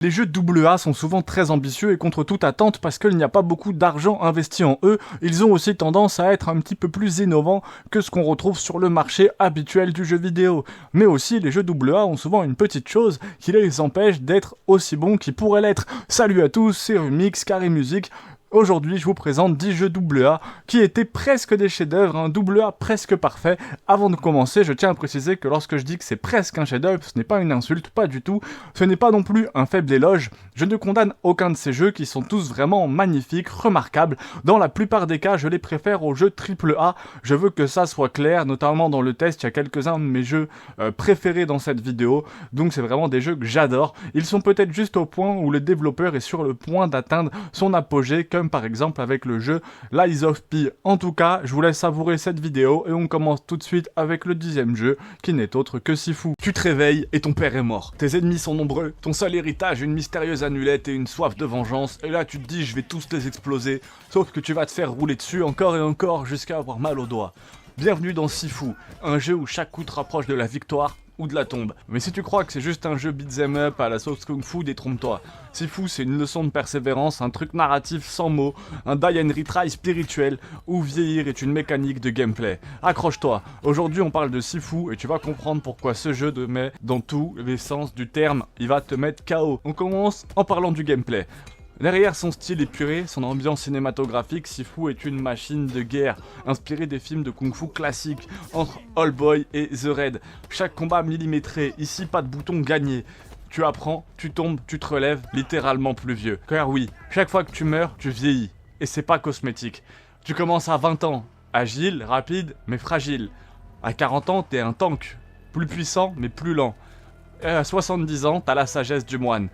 Les jeux AA sont souvent très ambitieux et contre toute attente parce qu'il n'y a pas beaucoup d'argent investi en eux, ils ont aussi tendance à être un petit peu plus innovants que ce qu'on retrouve sur le marché habituel du jeu vidéo. Mais aussi, les jeux AA ont souvent une petite chose qui les empêche d'être aussi bons qu'ils pourraient l'être. Salut à tous, c'est Rumix, Carré Musique. Aujourd'hui, je vous présente 10 jeux AA qui étaient presque des chefs-d'œuvre, un AA presque parfait. Avant de commencer, je tiens à préciser que lorsque je dis que c'est presque un chef-d'œuvre, ce n'est pas une insulte, pas du tout. Ce n'est pas non plus un faible éloge. Je ne condamne aucun de ces jeux qui sont tous vraiment magnifiques, remarquables. Dans la plupart des cas, je les préfère aux jeux AAA. Je veux que ça soit clair, notamment dans le test, il y a quelques-uns de mes jeux préférés dans cette vidéo. Donc c'est vraiment des jeux que j'adore. Ils sont peut-être juste au point où le développeur est sur le point d'atteindre son apogée, comme par exemple avec le jeu Lies of P. En tout cas, je vous laisse savourer cette vidéo et on commence tout de suite avec le 10e jeu, qui n'est autre que Sifu. Tu te réveilles et ton père est mort. Tes ennemis sont nombreux, ton seul héritage, une mystérieuse amulette et une soif de vengeance, et là tu te dis je vais tous les exploser, sauf que tu vas te faire rouler dessus encore et encore jusqu'à avoir mal aux doigts. Bienvenue dans Sifu, un jeu où chaque coup te rapproche de la victoire ou de la tombe. Mais si tu crois que c'est juste un jeu beat'em up à la sauce kung fu, détrompe-toi. Sifu, c'est une leçon de persévérance, un truc narratif sans mots, un die and retry spirituel, où vieillir est une mécanique de gameplay. Accroche-toi, aujourd'hui on parle de Sifu et tu vas comprendre pourquoi ce jeu te met dans tous les sens du terme, il va te mettre KO. On commence en parlant du gameplay. Derrière son style épuré, son ambiance cinématographique, Sifu est une machine de guerre, inspirée des films de kung-fu classiques, entre All Boy et The Raid. Chaque combat millimétré, ici pas de bouton gagné. Tu apprends, tu tombes, tu te relèves, littéralement plus vieux. Car oui, chaque fois que tu meurs, tu vieillis. Et c'est pas cosmétique. Tu commences à 20 ans, agile, rapide, mais fragile. À 40 ans, t'es un tank, plus puissant, mais plus lent. Et à 70 ans, t'as la sagesse du moine.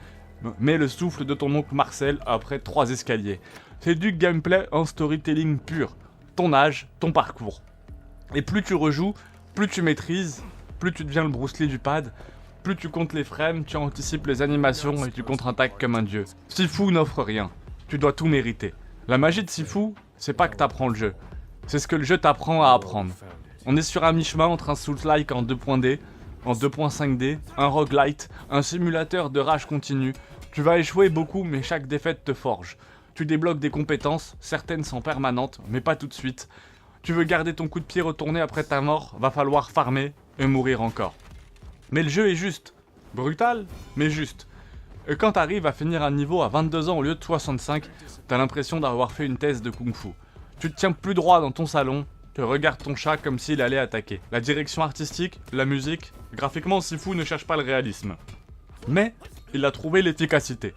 Mais le souffle de ton oncle Marcel après 3 escaliers. C'est du gameplay en storytelling pur. Ton âge, ton parcours. Et plus tu rejoues, plus tu maîtrises, plus tu deviens le Bruce Lee du pad, plus tu comptes les frames, tu anticipes les animations et tu contre-attaques comme un dieu. Sifu n'offre rien. Tu dois tout mériter. La magie de Sifu, c'est pas que t'apprends le jeu. C'est ce que le jeu t'apprend à apprendre. On est sur un mi-chemin entre un Souls-like en 2.D, en 2.5D, un roguelite, un simulateur de rage continue. Tu vas échouer beaucoup, mais chaque défaite te forge. Tu débloques des compétences, certaines sont permanentes, mais pas tout de suite. Tu veux garder ton coup de pied retourné après ta mort, va falloir farmer et mourir encore. Mais le jeu est juste. Brutal, mais juste. Et quand t'arrives à finir un niveau à 22 ans au lieu de 65, t'as l'impression d'avoir fait une thèse de kung-fu. Tu te tiens plus droit dans ton salon, tu regardes ton chat comme s'il allait attaquer. La direction artistique, la musique, graphiquement Sifu ne cherche pas le réalisme. Mais il a trouvé l'efficacité.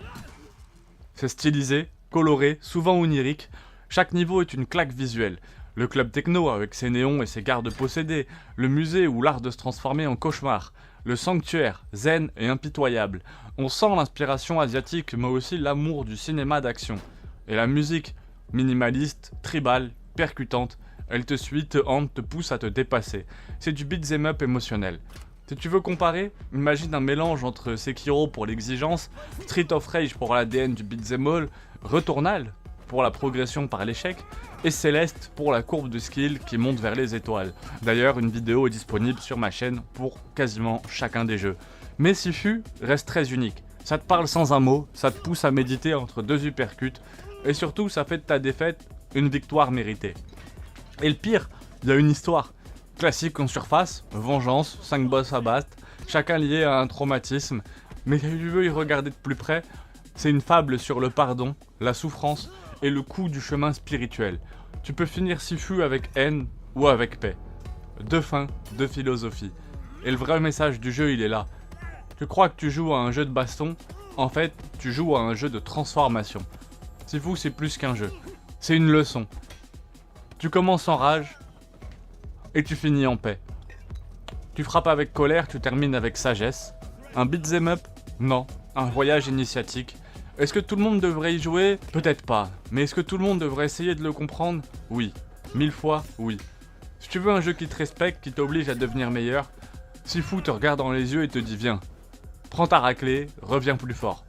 C'est stylisé, coloré, souvent onirique. Chaque niveau est une claque visuelle. Le club techno avec ses néons et ses gardes possédés. Le musée où l'art de se transformer en cauchemar. Le sanctuaire, zen et impitoyable. On sent l'inspiration asiatique mais aussi l'amour du cinéma d'action. Et la musique, minimaliste, tribale, percutante. Elle te suit, te hante, te pousse à te dépasser. C'est du beat'em up émotionnel. Si tu veux comparer, imagine un mélange entre Sekiro pour l'exigence, Street of Rage pour l'ADN du beat'em all, Returnal pour la progression par l'échec, et Celeste pour la courbe de skill qui monte vers les étoiles. D'ailleurs, une vidéo est disponible sur ma chaîne pour quasiment chacun des jeux. Mais Sifu reste très unique. Ça te parle sans un mot, ça te pousse à méditer entre 2 uppercuts, et surtout ça fait de ta défaite une victoire méritée. Et le pire, il y a une histoire. Classique en surface, vengeance, 5 boss à battre, chacun lié à un traumatisme. Mais si tu veux y regarder de plus près, c'est une fable sur le pardon, la souffrance et le coût du chemin spirituel. Tu peux finir Sifu avec haine ou avec paix. 2 fins, 2 philosophies. Et le vrai message du jeu, il est là. Tu crois que tu joues à un jeu de baston, en fait, tu joues à un jeu de transformation. Sifu, c'est plus qu'un jeu. C'est une leçon. Tu commences en rage et tu finis en paix. Tu frappes avec colère, tu termines avec sagesse. Un beat'em up? Non. Un voyage initiatique. Est-ce que tout le monde devrait y jouer? Peut-être pas. Mais est-ce que tout le monde devrait essayer de le comprendre? Oui. 1000 fois, oui. Si tu veux un jeu qui te respecte, qui t'oblige à devenir meilleur, Sifu te regarde dans les yeux et te dit viens. Prends ta raclée, reviens plus fort.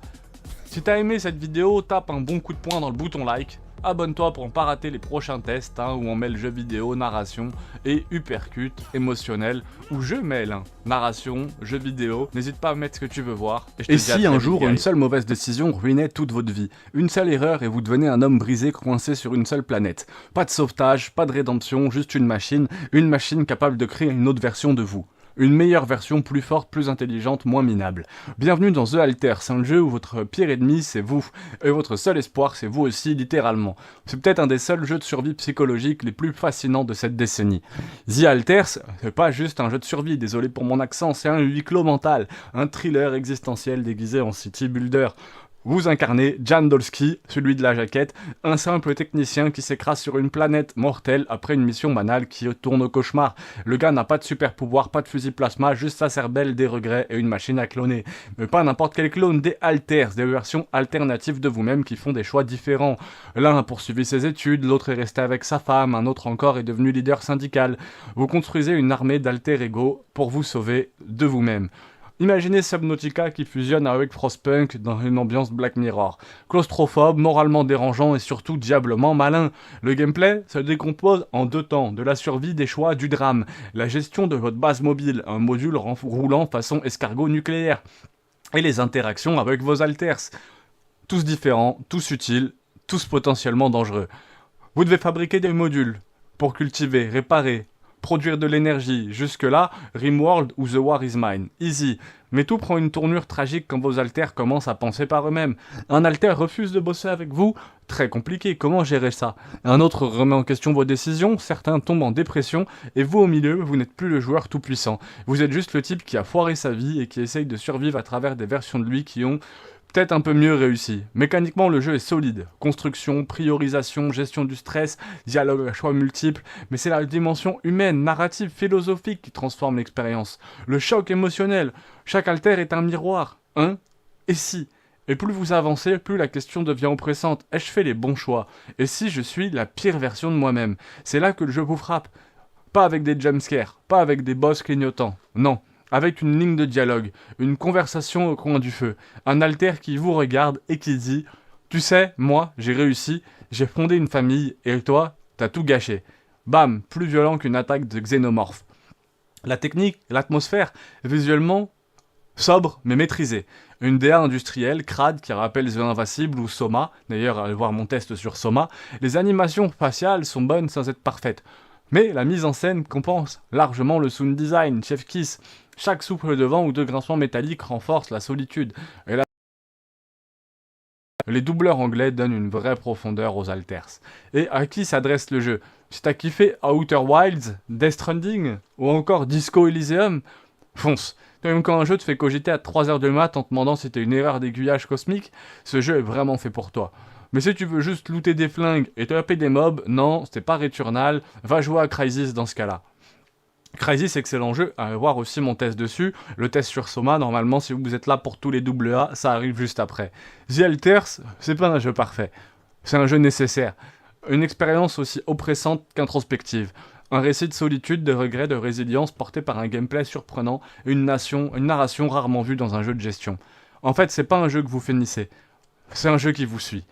Si t'as aimé cette vidéo, tape un bon coup de poing dans le bouton like. Abonne-toi pour ne pas rater les prochains tests où on mêle jeux vidéo, narration et uppercut émotionnel où je mêle narration, jeux vidéo. N'hésite pas à mettre ce que tu veux voir. Et si un jour une seule mauvaise décision ruinait toute votre vie, une seule erreur et vous devenez un homme brisé coincé sur une seule planète. Pas de sauvetage, pas de rédemption, juste une machine capable de créer une autre version de vous. Une meilleure version, plus forte, plus intelligente, moins minable. Bienvenue dans The Alters, un jeu où votre pire ennemi c'est vous, et votre seul espoir c'est vous aussi, littéralement. C'est peut-être un des seuls jeux de survie psychologique les plus fascinants de cette décennie. The Alters, c'est pas juste un jeu de survie, désolé pour mon accent, c'est un huis clos mental, un thriller existentiel déguisé en city builder. Vous incarnez Jan Dolski, celui de la jaquette, un simple technicien qui s'écrase sur une planète mortelle après une mission banale qui tourne au cauchemar. Le gars n'a pas de super pouvoir, pas de fusil plasma, juste sa cervelle, des regrets et une machine à cloner. Mais pas n'importe quel clone, des alters, des versions alternatives de vous-même qui font des choix différents. L'un a poursuivi ses études, l'autre est resté avec sa femme, un autre encore est devenu leader syndical. Vous construisez une armée d'alter ego pour vous sauver de vous-même. Imaginez Subnautica qui fusionne avec Frostpunk dans une ambiance Black Mirror. Claustrophobe, moralement dérangeant et surtout diablement malin. Le gameplay se décompose en deux temps, de la survie, des choix, du drame. La gestion de votre base mobile, un module roulant façon escargot nucléaire. Et les interactions avec vos alters. Tous différents, tous utiles, tous potentiellement dangereux. Vous devez fabriquer des modules pour cultiver, réparer, produire de l'énergie. Jusque-là, Rimworld ou The War is Mine. Easy. Mais tout prend une tournure tragique quand vos alters commencent à penser par eux-mêmes. Un alter refuse de bosser avec vous. Très compliqué, comment gérer ça? Un autre remet en question vos décisions, certains tombent en dépression, et vous au milieu, vous n'êtes plus le joueur tout-puissant. Vous êtes juste le type qui a foiré sa vie et qui essaye de survivre à travers des versions de lui qui ont peut-être un peu mieux réussi. Mécaniquement, le jeu est solide. Construction, priorisation, gestion du stress, dialogue à choix multiples, mais c'est la dimension humaine, narrative, philosophique qui transforme l'expérience. Le choc émotionnel. Chaque alter est un miroir. Et si? Et plus vous avancez, plus la question devient oppressante. Ai-je fait les bons choix? Et si je suis la pire version de moi-même? C'est là que le jeu vous frappe. Pas avec des jumpscares, pas avec des boss clignotants. Non. Avec une ligne de dialogue, une conversation au coin du feu, un alter qui vous regarde et qui dit « Tu sais, moi, j'ai réussi, j'ai fondé une famille, et toi, t'as tout gâché. » Bam, plus violent qu'une attaque de xénomorphe. La technique, l'atmosphère, visuellement, sobre mais maîtrisée. Une DA industrielle, crade, qui rappelle The Invincible ou Soma, d'ailleurs allez voir mon test sur Soma. Les animations faciales sont bonnes sans être parfaites. Mais la mise en scène compense largement le sound design, Chef Kiss. Chaque souffle de vent ou de grincement métallique renforce la solitude. Et les doubleurs anglais donnent une vraie profondeur aux alters. Et à qui s'adresse le jeu? Si t'as kiffé Outer Wilds, Death Stranding ou encore Disco Elysium, fonce. Même quand un jeu te fait cogiter à 3h du mat en te demandant si c'était une erreur d'aiguillage cosmique, ce jeu est vraiment fait pour toi. Mais si tu veux juste looter des flingues et taper des mobs, non, c'était pas Returnal, va jouer à Crysis dans ce cas-là. Crysis, excellent jeu, allez voir aussi mon test dessus, le test sur Soma, normalement si vous êtes là pour tous les AA, ça arrive juste après. The Alters, c'est pas un jeu parfait, c'est un jeu nécessaire, une expérience aussi oppressante qu'introspective. Un récit de solitude, de regret, de résilience porté par un gameplay surprenant et une narration rarement vue dans un jeu de gestion. En fait, c'est pas un jeu que vous finissez, c'est un jeu qui vous suit.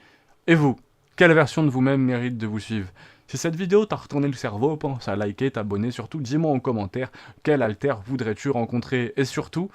Et vous, quelle version de vous-même mérite de vous suivre? Si cette vidéo t'a retourné le cerveau, pense à liker, t'abonner, surtout dis-moi en commentaire quel alter voudrais-tu rencontrer. Et surtout,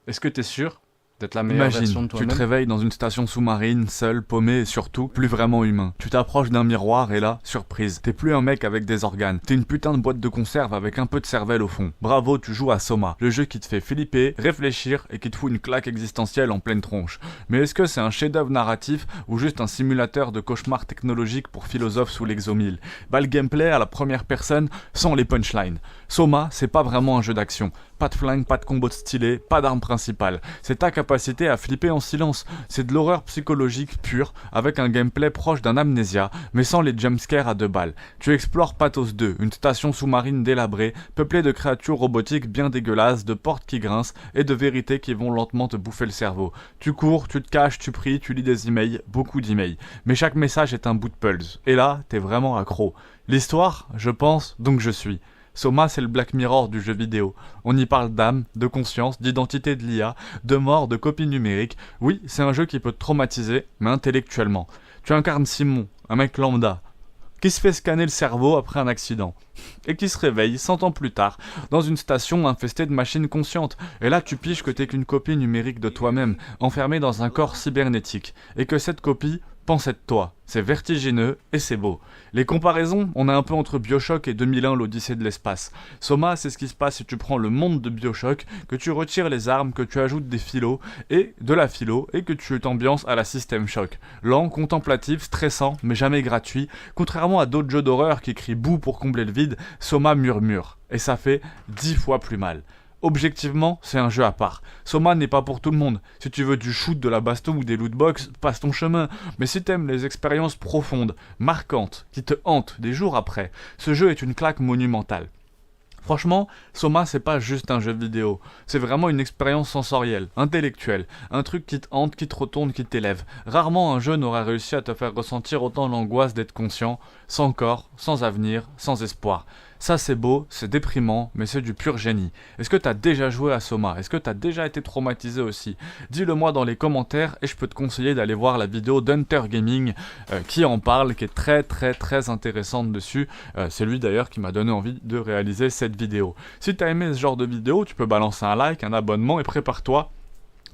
est-ce que t'es sûr d'être la meilleure version de toi-même? Tu te réveilles dans une station sous-marine, seul, paumé et surtout, plus vraiment humain. Tu t'approches d'un miroir et là, surprise, t'es plus un mec avec des organes. T'es une putain de boîte de conserve avec un peu de cervelle au fond. Bravo, tu joues à Soma, le jeu qui te fait flipper, réfléchir et qui te fout une claque existentielle en pleine tronche. Mais est-ce que c'est un chef-d'œuvre narratif ou juste un simulateur de cauchemar technologique pour philosophes sous l'exomile? Bah le gameplay à la première personne sans les punchlines. Soma, c'est pas vraiment un jeu d'action. Pas de flingue, pas de combo de stylé, pas d'arme principale. C'est ta capacité à flipper en silence. C'est de l'horreur psychologique pure, avec un gameplay proche d'un Amnesia, mais sans les jumpscares à 2 balles. Tu explores Pathos 2, une station sous-marine délabrée, peuplée de créatures robotiques bien dégueulasses, de portes qui grincent et de vérités qui vont lentement te bouffer le cerveau. Tu cours, tu te caches, tu pries, tu lis des emails, beaucoup d'emails. Mais chaque message est un bout de pulse. Et là, t'es vraiment accro. L'histoire, je pense, donc je suis. Soma, c'est le Black Mirror du jeu vidéo. On y parle d'âme, de conscience, d'identité de l'IA, de mort, de copie numérique. Oui, c'est un jeu qui peut te traumatiser, mais intellectuellement. Tu incarnes Simon, un mec lambda, qui se fait scanner le cerveau après un accident, et qui se réveille 100 ans plus tard, dans une station infestée de machines conscientes. Et là tu piges que t'es qu'une copie numérique de toi-même, enfermée dans un corps cybernétique, et que cette copie pense être toi. C'est vertigineux et c'est beau. Les comparaisons, on est un peu entre BioShock et 2001, l'Odyssée de l'espace. Soma, c'est ce qui se passe si tu prends le monde de BioShock, que tu retires les armes, que tu ajoutes des philos, et de la philo, et que tu t'ambiances à la System Shock. Lent, contemplatif, stressant, mais jamais gratuit. Contrairement à d'autres jeux d'horreur qui crient bouh pour combler le vide, Soma murmure. Et ça fait 10 fois plus mal. Objectivement, c'est un jeu à part. Soma n'est pas pour tout le monde. Si tu veux du shoot, de la baston ou des lootbox, passe ton chemin. Mais si t'aimes les expériences profondes, marquantes, qui te hantent des jours après, ce jeu est une claque monumentale. Franchement, Soma c'est pas juste un jeu vidéo, c'est vraiment une expérience sensorielle, intellectuelle, un truc qui te hante, qui te retourne, qui t'élève. Rarement un jeu n'aura réussi à te faire ressentir autant l'angoisse d'être conscient, sans corps, sans avenir, sans espoir. Ça c'est beau, c'est déprimant, mais c'est du pur génie. Est-ce que t'as déjà joué à Soma? Est-ce que t'as déjà été traumatisé aussi? Dis-le moi dans les commentaires et je peux te conseiller d'aller voir la vidéo d'Hunter Gaming qui en parle, qui est très intéressante dessus. C'est lui d'ailleurs qui m'a donné envie de réaliser cette vidéo. Si t'as aimé ce genre de vidéo, tu peux balancer un like, un abonnement et prépare-toi.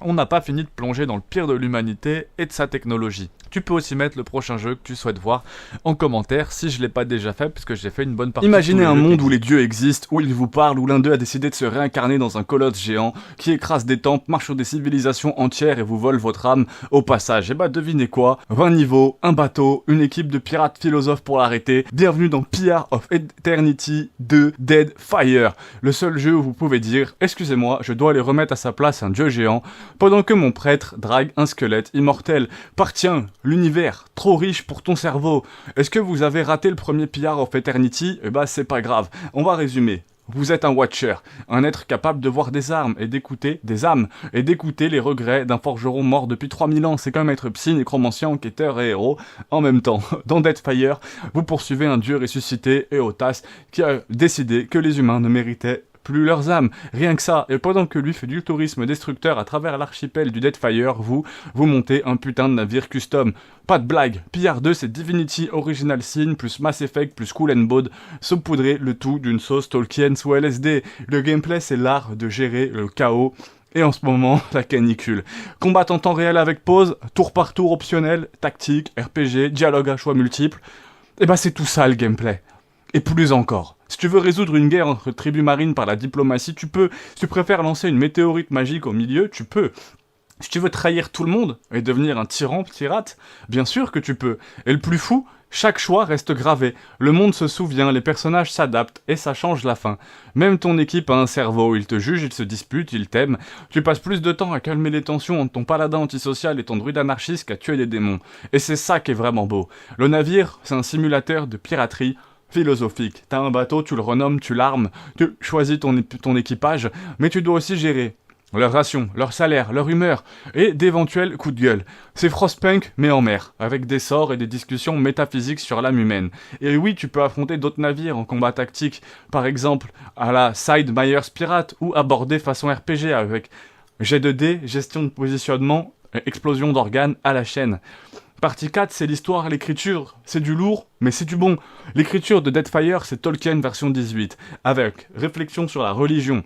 On n'a pas fini de plonger dans le pire de l'humanité et de sa technologie. Tu peux aussi mettre le prochain jeu que tu souhaites voir en commentaire si je l'ai pas déjà fait puisque j'ai fait une bonne partie. Imaginez un monde où les dieux existent, où ils vous parlent, où l'un d'eux a décidé de se réincarner dans un colosse géant qui écrase des temples, marche sur des civilisations entières et vous vole votre âme au passage. Et bah devinez quoi, 20 niveaux, un bateau, une équipe de pirates philosophes pour l'arrêter. Bienvenue dans Pyre of Eternity 2 Dead Fire, le seul jeu où vous pouvez dire « Excusez-moi, je dois aller remettre à sa place un dieu géant » pendant que mon prêtre drague un squelette immortel. Partiens, l'univers, trop riche pour ton cerveau. Est-ce que vous avez raté le premier Pyre of Eternity? Eh bah c'est pas grave, on va résumer. Vous êtes un Watcher, un être capable de voir des armes et d'écouter des âmes, et d'écouter les regrets d'un forgeron mort depuis 3000 ans. C'est comme être psy, nécromancien, enquêteur et héros en même temps. Dans Deadfire, vous poursuivez un dieu ressuscité et Otas qui a décidé que les humains ne méritaient plus leurs âmes, rien que ça, et pendant que lui fait du tourisme destructeur à travers l'archipel du Deadfire, vous montez un putain de navire custom. Pas de blague, Pyre 2 c'est Divinity Original Sin plus Mass Effect plus Skull and Bones, saupoudrer le tout d'une sauce Tolkien sous LSD. Le gameplay c'est l'art de gérer le chaos, et en ce moment, la canicule. Combat en temps réel avec pause, tour par tour optionnel, tactique, RPG, dialogue à choix multiples, et bah c'est tout ça le gameplay. Et plus encore. Si tu veux résoudre une guerre entre tribus marines par la diplomatie, tu peux. Si tu préfères lancer une météorite magique au milieu, tu peux. Si tu veux trahir tout le monde et devenir un tyran pirate, bien sûr que tu peux. Et le plus fou, chaque choix reste gravé. Le monde se souvient, les personnages s'adaptent et ça change la fin. Même ton équipe a un cerveau, ils te jugent, ils se disputent, ils t'aiment. Tu passes plus de temps à calmer les tensions entre ton paladin antisocial et ton druide anarchiste qu'à tuer des démons. Et c'est ça qui est vraiment beau. Le navire, c'est un simulateur de piraterie philosophique. T'as un bateau, tu le renommes, tu l'armes, tu choisis ton équipage, mais tu dois aussi gérer leurs rations, leur salaire, leur humeur, et d'éventuels coups de gueule. C'est Frostpunk, mais en mer, avec des sorts et des discussions métaphysiques sur l'âme humaine. Et oui, tu peux affronter d'autres navires en combat tactique, par exemple à la Sid Meier's Pirate, ou aborder façon RPG avec jet de dés, gestion de positionnement, explosion d'organes à la chaîne. Partie 4, c'est l'histoire, l'écriture, c'est du lourd, mais c'est du bon. L'écriture de Deadfire, c'est Tolkien version 18, avec réflexion sur la religion,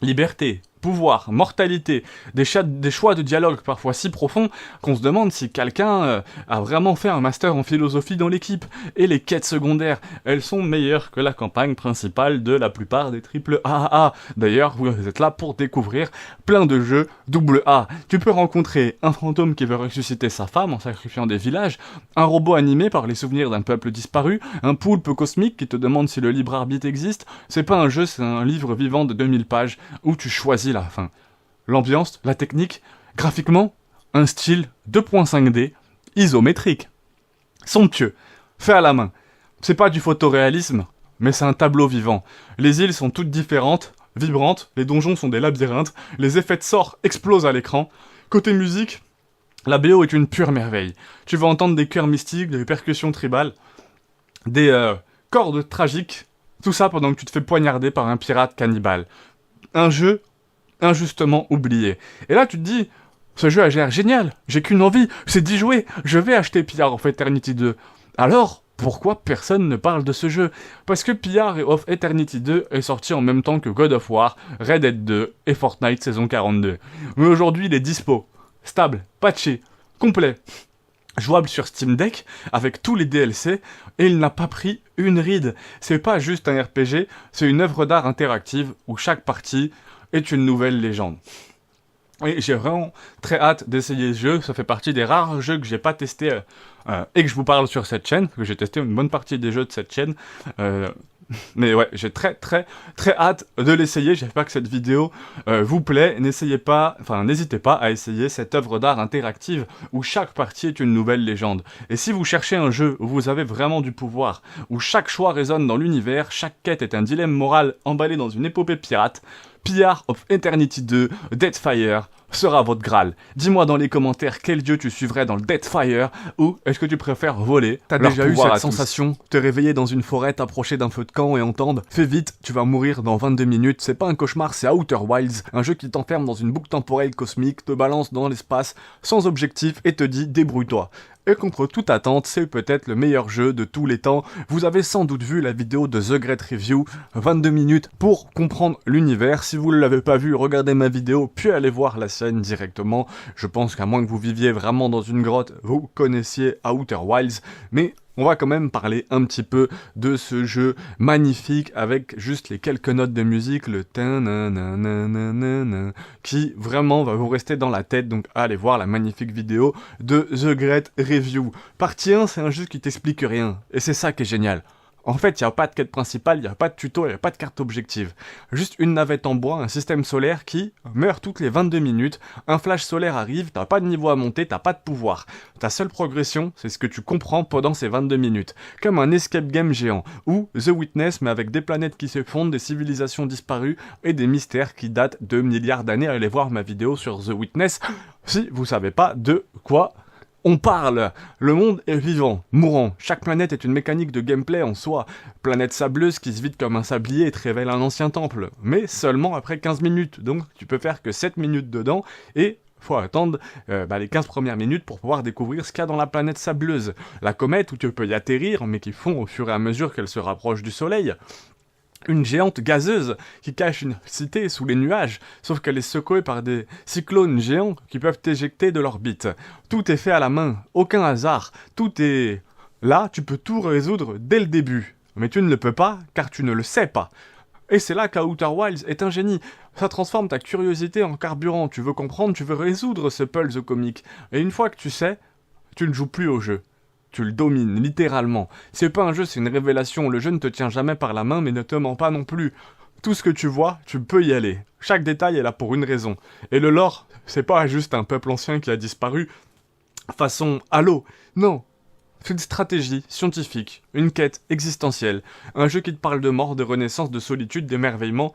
liberté, pouvoir, mortalité, des choix de dialogue parfois si profonds qu'on se demande si quelqu'un a vraiment fait un master en philosophie dans l'équipe. Et les quêtes secondaires, elles sont meilleures que la campagne principale de la plupart des triple AAA. D'ailleurs, vous êtes là pour découvrir plein de jeux AA. Tu peux rencontrer un fantôme qui veut ressusciter sa femme en sacrifiant des villages, un robot animé par les souvenirs d'un peuple disparu, un poulpe cosmique qui te demande si le libre arbitre existe. C'est pas un jeu, c'est un livre vivant de 2000 pages où tu choisis la fin. L'ambiance, la technique, graphiquement, un style 2.5D, isométrique. Somptueux, fait à la main. C'est pas du photoréalisme, mais c'est un tableau vivant. Les îles sont toutes différentes, vibrantes, les donjons sont des labyrinthes, les effets de sort explosent à l'écran. Côté musique, la BO est une pure merveille. Tu vas entendre des chœurs mystiques, des percussions tribales, des cordes tragiques, tout ça pendant que tu te fais poignarder par un pirate cannibale. Un jeu injustement oublié. Et là, tu te dis, ce jeu a l'air génial, j'ai qu'une envie, c'est d'y jouer, je vais acheter Pyre of Eternity 2. Alors, pourquoi personne ne parle de ce jeu? Parce que PR of Eternity 2 est sorti en même temps que God of War, Red Dead 2 et Fortnite saison 42. Mais aujourd'hui, il est dispo, stable, patché, complet, jouable sur Steam Deck, avec tous les DLC, et il n'a pas pris une ride. C'est pas juste un RPG, c'est une œuvre d'art interactive où chaque partie est une nouvelle légende. Et j'ai vraiment très hâte d'essayer ce jeu, ça fait partie des rares jeux que j'ai pas testé et que je vous parle sur cette chaîne, parce que j'ai testé une bonne partie des jeux de cette chaîne. Mais ouais, j'ai très hâte de l'essayer. J'espère que cette vidéo vous plaît. N'hésitez pas à essayer cette œuvre d'art interactive où chaque partie est une nouvelle légende. Et si vous cherchez un jeu où vous avez vraiment du pouvoir, où chaque choix résonne dans l'univers, chaque quête est un dilemme moral emballé dans une épopée pirate, PR of Eternity 2, Deadfire sera votre Graal. Dis-moi dans les commentaires quel dieu tu suivrais dans le Deadfire, ou est-ce que tu préfères voler? T'as déjà eu cette sensation, te réveiller dans une forêt, t'approcher d'un feu de camp et entendre « Fais vite, tu vas mourir dans 22 minutes », c'est pas un cauchemar, c'est Outer Wilds, un jeu qui t'enferme dans une boucle temporelle cosmique, te balance dans l'espace, sans objectif et te dit « Débrouille-toi ». Et contre toute attente, c'est peut-être le meilleur jeu de tous les temps. Vous avez sans doute vu la vidéo de The Great Review, 22 minutes pour comprendre l'univers. Si vous ne l'avez pas vu, regardez ma vidéo, puis allez voir la scène directement. Je pense qu'à moins que vous viviez vraiment dans une grotte, vous connaissiez Outer Wilds, mais on va quand même parler un petit peu de ce jeu magnifique avec juste les quelques notes de musique, le ta-na-na-na-na-na, qui vraiment va vous rester dans la tête, donc allez voir la magnifique vidéo de The Great Review. Partie 1, c'est un jeu qui t'explique rien, et c'est ça qui est génial. En fait, il n'y a pas de quête principale, il n'y a pas de tuto, il n'y a pas de carte objective. Juste une navette en bois, un système solaire qui meurt toutes les 22 minutes, un flash solaire arrive, t'as pas de niveau à monter, t'as pas de pouvoir. Ta seule progression, c'est ce que tu comprends pendant ces 22 minutes. Comme un escape game géant, ou The Witness, mais avec des planètes qui se fondent, des civilisations disparues, et des mystères qui datent de milliards d'années. Allez voir ma vidéo sur The Witness, si vous savez pas de quoi on parle. Le monde est vivant, mourant. Chaque planète est une mécanique de gameplay en soi. Planète sableuse qui se vide comme un sablier et te révèle un ancien temple. Mais seulement après 15 minutes. Donc tu peux faire que 7 minutes dedans et faut attendre les 15 premières minutes pour pouvoir découvrir ce qu'il y a dans la planète sableuse. La comète où tu peux y atterrir mais qui fond au fur et à mesure qu'elle se rapproche du soleil. Une géante gazeuse qui cache une cité sous les nuages, sauf qu'elle est secouée par des cyclones géants qui peuvent t'éjecter de l'orbite. Tout est fait à la main, aucun hasard, tout est là, tu peux tout résoudre dès le début. Mais tu ne le peux pas, car tu ne le sais pas. Et c'est là qu'Outer Wilds est un génie. Ça transforme ta curiosité en carburant, tu veux comprendre, tu veux résoudre ce puzzle comique. Et une fois que tu sais, tu ne joues plus au jeu. Tu le domines, littéralement. C'est pas un jeu, c'est une révélation. Le jeu ne te tient jamais par la main, mais ne te ment pas non plus. Tout ce que tu vois, tu peux y aller. Chaque détail est là pour une raison. Et le lore, c'est pas juste un peuple ancien qui a disparu façon Halo. Non. C'est une stratégie scientifique, une quête existentielle. Un jeu qui te parle de mort, de renaissance, de solitude, d'émerveillement.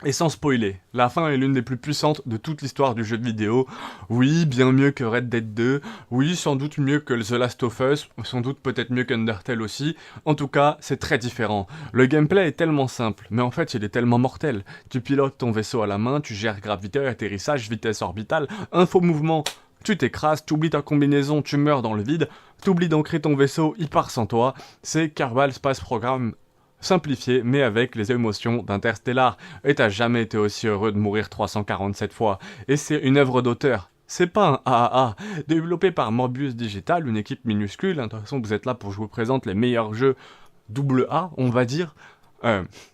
Et sans spoiler, la fin est l'une des plus puissantes de toute l'histoire du jeu de vidéo. Oui, bien mieux que Red Dead 2, oui, sans doute mieux que The Last of Us, sans doute peut-être mieux qu'Undertale aussi. En tout cas, c'est très différent. Le gameplay est tellement simple, mais en fait il est tellement mortel. Tu pilotes ton vaisseau à la main, tu gères gravité, atterrissage, vitesse orbitale, un faux mouvement. Tu t'écrases, tu oublies ta combinaison, tu meurs dans le vide, tu oublies d'ancrer ton vaisseau, il part sans toi. C'est Kerbal Space Program simplifié, mais avec les émotions d'Interstellar. Et t'as jamais été aussi heureux de mourir 347 fois. Et c'est une œuvre d'auteur. C'est pas un AAA. Développé par Morbius Digital, une équipe minuscule. De toute façon, vous êtes là pour que je vous présente les meilleurs jeux AA, on va dire.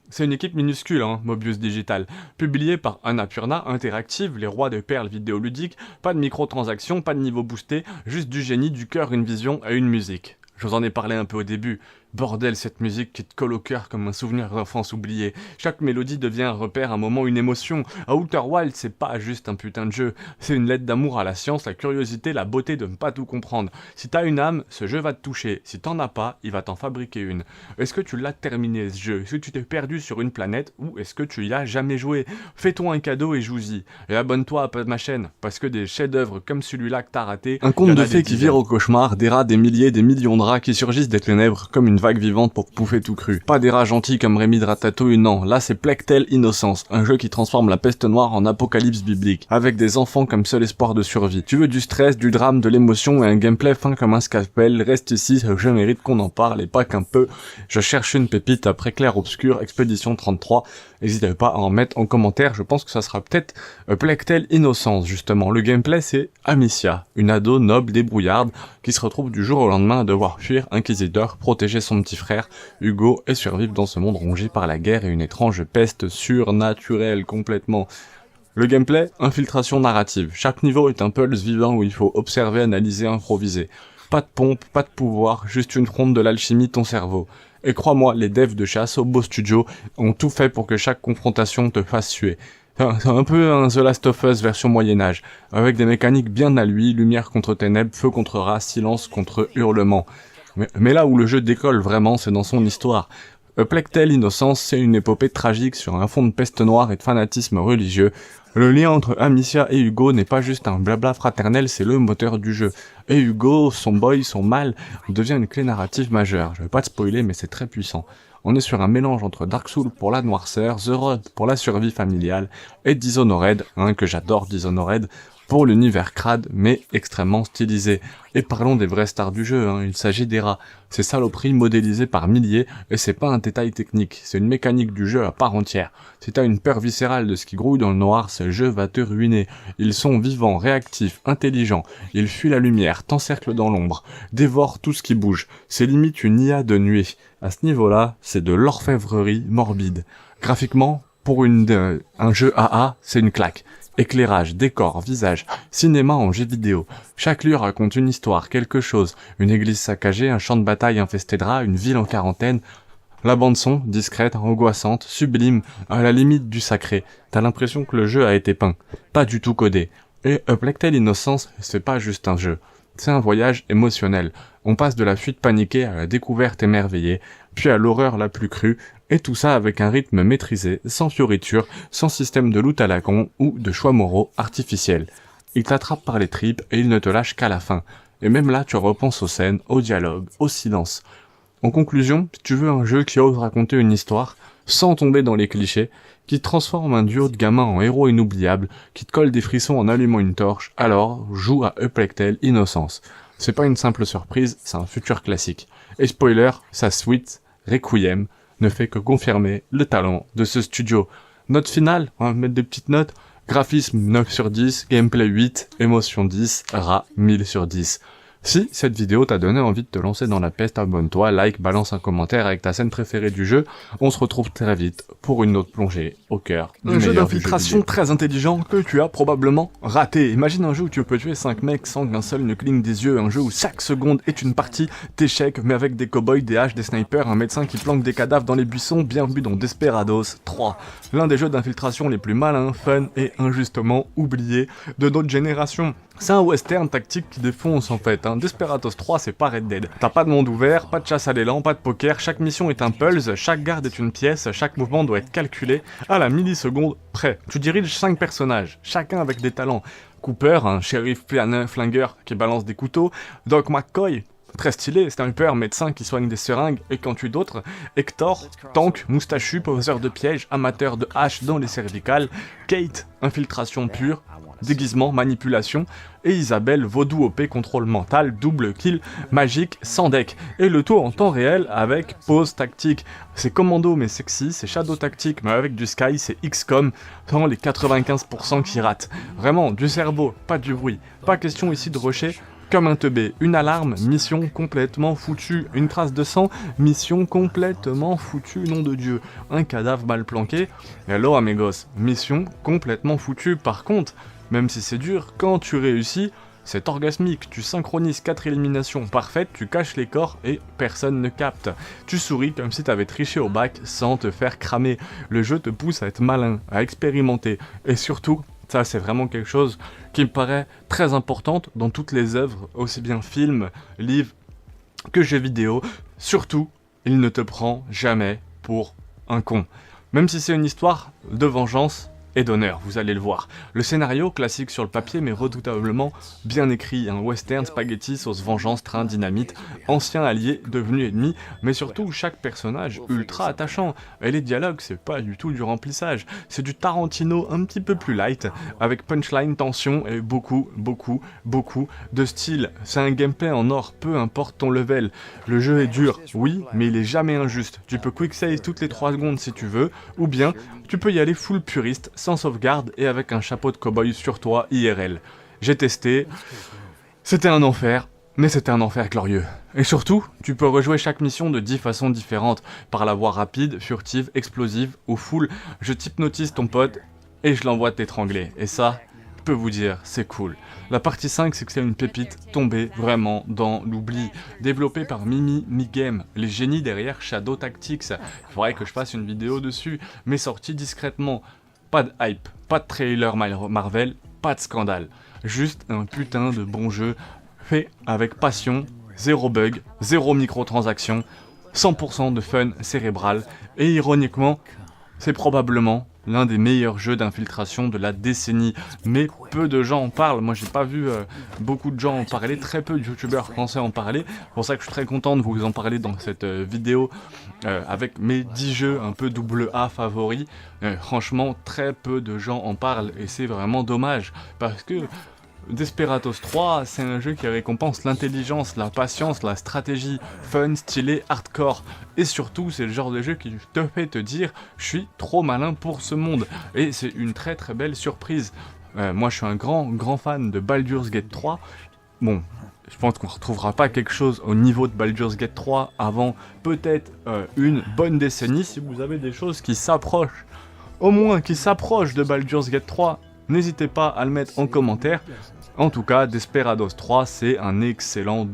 C'est une équipe minuscule, Mobius Digital. Publié par Annapurna Interactive, les rois des perles vidéoludiques. Pas de microtransactions, pas de niveau boosté. Juste du génie, du cœur, une vision et une musique. Je vous en ai parlé un peu au début. Bordel, cette musique qui te colle au cœur comme un souvenir d'enfance oublié. Chaque mélodie devient un repère, un moment, une émotion. Outer Wilds, c'est pas juste un putain de jeu. C'est une lettre d'amour à la science, la curiosité, la beauté de ne pas tout comprendre. Si t'as une âme, ce jeu va te toucher. Si t'en as pas, il va t'en fabriquer une. Est-ce que tu l'as terminé ce jeu? Est-ce que tu t'es perdu sur une planète ou est-ce que tu y as jamais joué? Fais-toi un cadeau et joue-y. Et abonne-toi à ma chaîne, parce que des chefs-d'œuvre comme celui-là que t'as raté... Un conte de fées qui vire au cauchemar, des rats, des milliers, des millions de rats qui surgissent des ténèbres comme une une vague vivante pour pouffer tout cru. Pas des rats gentils comme Rémi de Ratatouille, non, là c'est Plague Tale Innocence, un jeu qui transforme la peste noire en apocalypse biblique, avec des enfants comme seul espoir de survie. Tu veux du stress, du drame, de l'émotion et un gameplay fin comme un scalpel, reste ici, je mérite qu'on en parle et pas qu'un peu. Je cherche une pépite après Clair Obscur, Expédition 33, n'hésitez pas à en mettre en commentaire, je pense que ça sera peut-être Plague Tale Innocence justement. Le gameplay c'est Amicia, une ado noble débrouillarde qui se retrouve du jour au lendemain à devoir fuir Inquisiteur, protéger son petit frère Hugo et survivre dans ce monde rongé par la guerre et une étrange peste surnaturelle complètement. Le gameplay, infiltration narrative. Chaque niveau est un puzzle vivant où il faut observer, analyser, improviser. Pas de pompe, pas de pouvoir, juste une fronde de l'alchimie ton cerveau. Et crois-moi, les devs de chez Asobo Studio ont tout fait pour que chaque confrontation te fasse suer. C'est un peu un The Last of Us version Moyen-Âge, avec des mécaniques bien à lui, lumière contre ténèbres, feu contre rat, silence contre hurlement. Mais là où le jeu décolle vraiment, c'est dans son histoire. A Plague Tale Innocence, c'est une épopée tragique sur un fond de peste noire et de fanatisme religieux. Le lien entre Amicia et Hugo n'est pas juste un blabla fraternel, c'est le moteur du jeu. Et Hugo, son boy, son mal, devient une clé narrative majeure. Je vais pas te spoiler, mais c'est très puissant. On est sur un mélange entre Dark Souls pour la noirceur, The Road pour la survie familiale, et Dishonored, que j'adore Dishonored, pour l'univers crade, mais extrêmement stylisé. Et parlons des vraies stars du jeu, il s'agit des rats. Ces saloperies modélisées par milliers, et c'est pas un détail technique, c'est une mécanique du jeu à part entière. Si t'as une peur viscérale de ce qui grouille dans le noir, ce jeu va te ruiner. Ils sont vivants, réactifs, intelligents, ils fuient la lumière, t'encerclent dans l'ombre, dévorent tout ce qui bouge. C'est limite une IA de nuit. À ce niveau-là, c'est de l'orfèvrerie morbide. Graphiquement, pour un jeu AA, c'est une claque. Éclairage, décor, visage, cinéma en jeu vidéo. Chaque lieu raconte une histoire, quelque chose. Une église saccagée, un champ de bataille infesté de rats, une ville en quarantaine. La bande-son, discrète, angoissante, sublime, à la limite du sacré. T'as l'impression que le jeu a été peint, pas du tout codé. Et A Plague Tale Innocence, c'est pas juste un jeu. C'est un voyage émotionnel. On passe de la fuite paniquée à la découverte émerveillée, puis à l'horreur la plus crue, et tout ça avec un rythme maîtrisé, sans fioritures, sans système de loot à la con ou de choix moraux artificiels. Il t'attrape par les tripes et il ne te lâche qu'à la fin. Et même là, tu repenses aux scènes, au dialogue, au silence. En conclusion, si tu veux un jeu qui ose raconter une histoire, sans tomber dans les clichés, qui transforme un duo de gamins en héros inoubliables, qui te colle des frissons en allumant une torche, alors joue à A Plague Tale Innocence. C'est pas une simple surprise, c'est un futur classique. Et spoiler, sa suite, Requiem, ne fait que confirmer le talent de ce studio. Note finale, on va mettre des petites notes. Graphisme 9 sur 10, gameplay 8, émotion 10, rat 1000 sur 10. Si cette vidéo t'a donné envie de te lancer dans la peste, abonne-toi, like, balance un commentaire avec ta scène préférée du jeu. On se retrouve très vite pour une autre plongée au cœur du meilleur jeu du jeu d'infiltration vidéo. Très intelligent que tu as probablement raté. Imagine un jeu où tu peux tuer 5 mecs sans qu'un seul ne cligne des yeux, un jeu où chaque seconde est une partie d'échecs, mais avec des cow-boys, des haches, des snipers, un médecin qui planque des cadavres dans les buissons, bienvenue dans Desperados 3. L'un des jeux d'infiltration les plus malins, fun et injustement oubliés de notre génération. C'est un western tactique qui défonce en fait. Desperados 3, c'est pas Red Dead. T'as pas de monde ouvert, pas de chasse à l'élan, pas de poker, chaque mission est un pulse, chaque garde est une pièce, chaque mouvement doit être calculé à la milliseconde près. Tu diriges 5 personnages, chacun avec des talents. Cooper, un shérif flingueur qui balance des couteaux. Doc McCoy, très stylé, sniper, médecin qui soigne des seringues et qu'en tue d'autres. Hector, tank, moustachu, poseur de pièges, amateur de haches dans les cervicales. Kate, infiltration pure, déguisement, manipulation. Et Isabelle, vaudou OP, contrôle mental, double kill, magique, sans deck. Et le tout en temps réel avec pause tactique. C'est commando mais sexy, c'est shadow tactique mais avec du sky, c'est XCOM, sans les 95% qui ratent. Vraiment, du cerveau, pas du bruit. Pas question ici de rusher comme un teubé. Une alarme, mission complètement foutue. Une trace de sang, mission complètement foutue, nom de Dieu. Un cadavre mal planqué, hello amigos, mission complètement foutue. Par contre, même si c'est dur, quand tu réussis, c'est orgasmique, tu synchronises 4 éliminations parfaites, tu caches les corps et personne ne capte. Tu souris comme si t'avais triché au bac sans te faire cramer. Le jeu te pousse à être malin, à expérimenter, et surtout, ça c'est vraiment quelque chose qui me paraît très importante dans toutes les œuvres, aussi bien films, livres que jeux vidéo. Surtout, il ne te prend jamais pour un con. Même si c'est une histoire de vengeance et d'honneur, vous allez le voir. Le scénario, classique sur le papier mais redoutablement bien écrit, un western spaghetti sauce vengeance, train, dynamite, ancien allié devenu ennemi, mais surtout chaque personnage ultra attachant. Et les dialogues, c'est pas du tout du remplissage, c'est du Tarantino un petit peu plus light, avec punchline, tension et beaucoup de style. C'est un gameplay en or, peu importe ton level. Le jeu est dur, oui, mais il est jamais injuste. Tu peux quick save toutes les 3 secondes si tu veux, ou bien tu peux y aller full puriste, sans sauvegarde et avec un chapeau de cow-boy sur toi IRL. J'ai testé, c'était un enfer, mais c'était un enfer glorieux. Et surtout, tu peux rejouer chaque mission de 10 façons différentes, par la voie rapide, furtive, explosive ou full. Je hypnotise ton pote et je l'envoie t'étrangler. Et ça, je peux vous dire, c'est cool. La partie 5, c'est que c'est une pépite tombée vraiment dans l'oubli. Développée par Mimi Mi-Game, les génies derrière Shadow Tactics. Il faudrait que je fasse une vidéo dessus, mais sortie discrètement. Pas de hype, pas de trailer Marvel, pas de scandale. Juste un putain de bon jeu, fait avec passion, zéro bug, zéro microtransaction, 100% de fun cérébral, et ironiquement, c'est probablement l'un des meilleurs jeux d'infiltration de la décennie. Mais peu de gens en parlent, moi j'ai pas vu beaucoup de gens en parler, très peu de youtubeurs français en parler, c'est pour ça que je suis très content de vous en parler dans cette vidéo avec mes 10 jeux un peu AA favoris. Franchement, très peu de gens en parlent et c'est vraiment dommage, parce que Desperados 3, c'est un jeu qui récompense l'intelligence, la patience, la stratégie, fun, stylé, hardcore. Et surtout, c'est le genre de jeu qui te fait te dire « je suis trop malin pour ce monde ». Et c'est une très belle surprise. Moi, je suis un grand fan de Baldur's Gate 3. Bon, je pense qu'on ne retrouvera pas quelque chose au niveau de Baldur's Gate 3 avant peut-être une bonne décennie. Si vous avez des choses qui s'approchent, au moins qui s'approchent de Baldur's Gate 3, n'hésitez pas à le mettre en commentaire. En tout cas, Desperados 3, c'est un excellent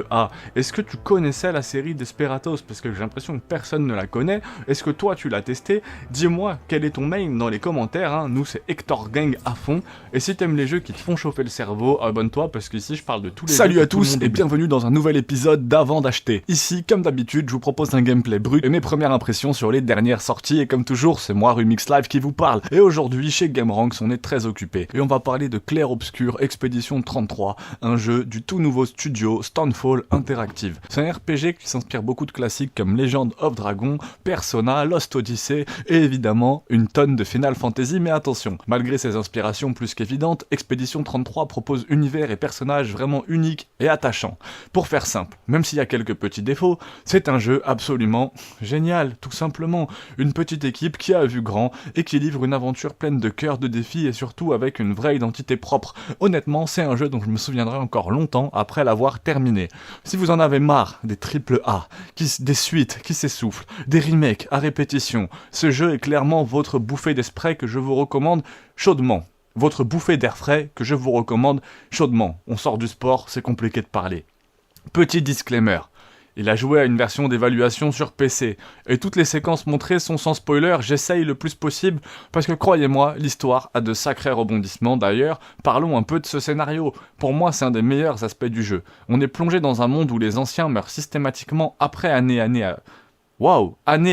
AA. Est-ce que tu connaissais la série Desperados? Parce que j'ai l'impression que personne ne la connaît. Est-ce que toi, tu l'as testé? Dis-moi quel est ton main dans les commentaires. Hein. Nous, c'est Hector Gang à fond. Et si t'aimes les jeux qui te font chauffer le cerveau, abonne-toi parce qu'ici, je parle de tous les jeux. Salut à tous et bienvenue dans un nouvel épisode d'Avant d'acheter. Ici, comme d'habitude, je vous propose un gameplay brut et mes premières impressions sur les dernières sorties. Et comme toujours, c'est moi, Rumix Live, qui vous parle. Et aujourd'hui, chez GameRanx, on est très occupé. Et on va parler de Clair Obscur Expedition 33, un jeu du tout nouveau studio Stonefall Interactive. C'est un RPG qui s'inspire beaucoup de classiques comme Legend of Dragon, Persona, Lost Odyssey et évidemment une tonne de Final Fantasy, mais attention, malgré ses inspirations plus qu'évidentes, Expedition 33 propose univers et personnages vraiment uniques et attachants. Pour faire simple, même s'il y a quelques petits défauts, c'est un jeu absolument génial, tout simplement. Une petite équipe qui a vu grand et qui livre une aventure pleine de cœur, de défis et surtout avec une vraie identité propre. Honnêtement, c'est un jeu dont je me souviendrai encore longtemps après l'avoir terminé. Si vous en avez marre des AAA, des suites qui s'essoufflent, des remakes à répétition, ce jeu est clairement votre bouffée d'esprit que je vous recommande chaudement. Votre bouffée d'air frais que je vous recommande chaudement. On sort du sport, c'est compliqué de parler. Petit disclaimer. Il a joué à une version d'évaluation sur PC, et toutes les séquences montrées sont sans spoiler, j'essaye le plus possible, parce que croyez-moi, l'histoire a de sacrés rebondissements. D'ailleurs, parlons un peu de ce scénario. Pour moi, c'est un des meilleurs aspects du jeu. On est plongé dans un monde où les anciens meurent systématiquement année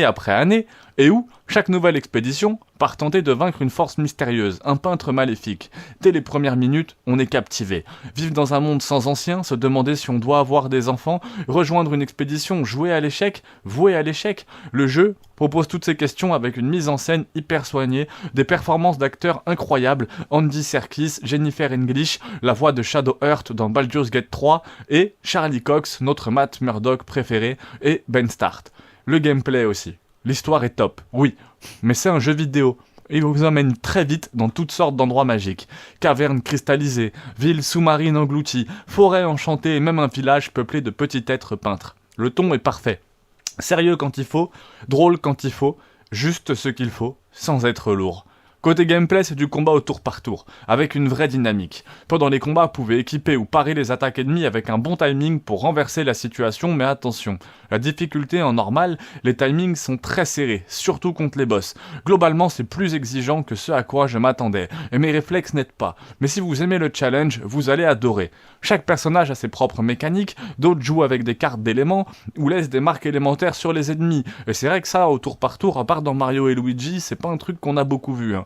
après année, et où chaque nouvelle expédition part tenter de vaincre une force mystérieuse, un peintre maléfique. Dès les premières minutes, on est captivé. Vivre dans un monde sans anciens, se demander si on doit avoir des enfants, rejoindre une expédition, jouer à l'échec, vouer à l'échec. Le jeu propose toutes ces questions avec une mise en scène hyper soignée, des performances d'acteurs incroyables, Andy Serkis, Jennifer English, la voix de Shadow Heart dans Baldur's Gate 3, et Charlie Cox, notre Matt Murdock préféré, et Ben Start. Le gameplay aussi. L'histoire est top, oui, mais c'est un jeu vidéo. Il vous emmène très vite dans toutes sortes d'endroits magiques. Cavernes cristallisées, villes sous-marines englouties, forêts enchantées et même un village peuplé de petits êtres peintres. Le ton est parfait. Sérieux quand il faut, drôle quand il faut, juste ce qu'il faut, sans être lourd. Côté gameplay, c'est du combat au tour par tour, avec une vraie dynamique. Pendant les combats, vous pouvez équiper ou parer les attaques ennemies avec un bon timing pour renverser la situation, mais attention, la difficulté en normal, les timings sont très serrés, surtout contre les boss. Globalement, c'est plus exigeant que ce à quoi je m'attendais, et mes réflexes n'aident pas. Mais si vous aimez le challenge, vous allez adorer. Chaque personnage a ses propres mécaniques, d'autres jouent avec des cartes d'éléments, ou laissent des marques élémentaires sur les ennemis. Et c'est vrai que ça, au tour par tour, à part dans Mario et Luigi, c'est pas un truc qu'on a beaucoup vu, hein.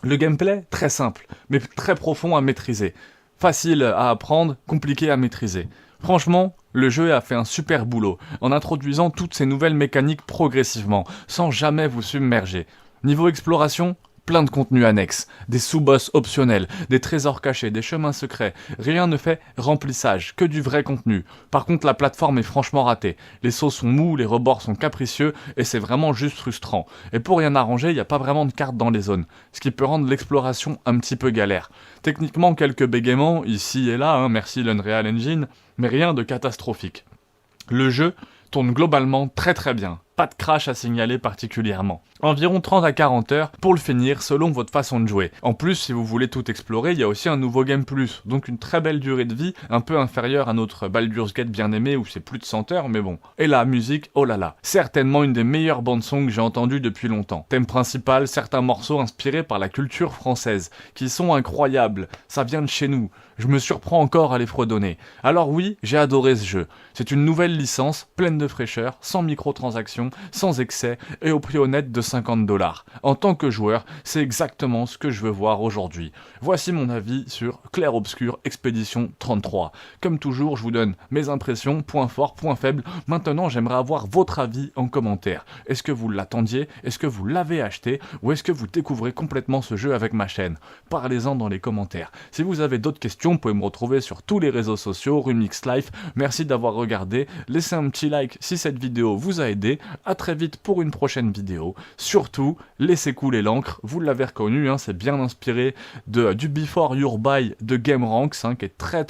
Le gameplay, très simple, mais très profond à maîtriser. Facile à apprendre, compliqué à maîtriser. Franchement, le jeu a fait un super boulot, en introduisant toutes ces nouvelles mécaniques progressivement, sans jamais vous submerger. Niveau exploration, plein de contenus annexes, des sous-boss optionnels, des trésors cachés, des chemins secrets. Rien ne fait remplissage, que du vrai contenu. Par contre, la plateforme est franchement ratée. Les sauts sont mous, les rebords sont capricieux, et c'est vraiment juste frustrant. Et pour rien arranger, il n'y a pas vraiment de cartes dans les zones, ce qui peut rendre l'exploration un petit peu galère. Techniquement, quelques bégaiements, ici et là, merci l'Unreal Engine, mais rien de catastrophique. Le jeu tourne globalement très bien. Pas de crash à signaler particulièrement. Environ 30 à 40 heures pour le finir selon votre façon de jouer. En plus, si vous voulez tout explorer, il y a aussi un nouveau Game Plus, donc une très belle durée de vie, un peu inférieure à notre Baldur's Gate bien aimé où c'est plus de 100 heures, mais bon. Et la musique, oh là là, certainement une des meilleures bandes-son que j'ai entendues depuis longtemps. Thème principal, certains morceaux inspirés par la culture française, qui sont incroyables, ça vient de chez nous. Je me surprends encore à les fredonner. Alors oui, j'ai adoré ce jeu. C'est une nouvelle licence, pleine de fraîcheur, sans microtransactions, sans excès, et au prix honnête de 50 $. En tant que joueur, c'est exactement ce que je veux voir aujourd'hui. Voici mon avis sur Clair Obscur Expédition 33. Comme toujours, je vous donne mes impressions, points forts, points faibles. Maintenant, j'aimerais avoir votre avis en commentaire. Est-ce que vous l'attendiez? Est-ce que vous l'avez acheté? Ou est-ce que vous découvrez complètement ce jeu avec ma chaîne? Parlez-en dans les commentaires. Si vous avez d'autres questions, vous pouvez me retrouver sur tous les réseaux sociaux, Rumix Life. Merci d'avoir regardé. Laissez un petit like si cette vidéo vous a aidé. À très vite pour une prochaine vidéo. Surtout, laissez couler l'encre. Vous l'avez reconnu, c'est bien inspiré du Before Your Buy de GameRanks, qui est très